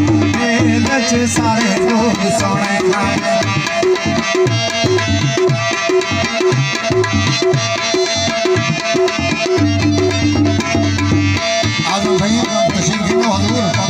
mail च सारे लोग सोने आज भाई तशरीफ गिनो हजूर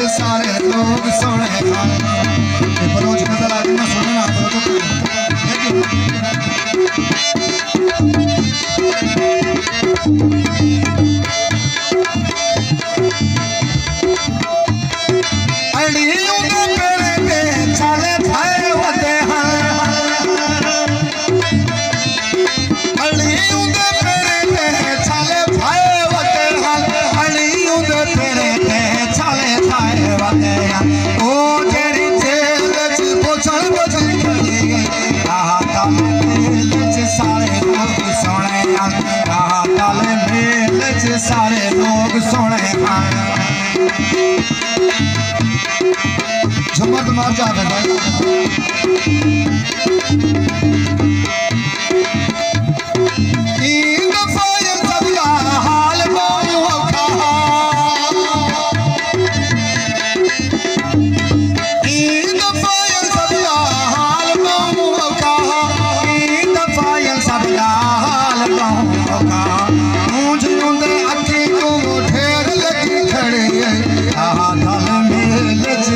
सारे लोग सोने बरोज नजर आ गई ना सुनना सारे लोग सोने झुमर मार जावे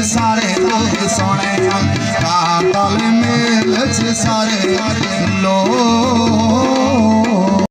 सारे लोग सोने मेल सारे लोग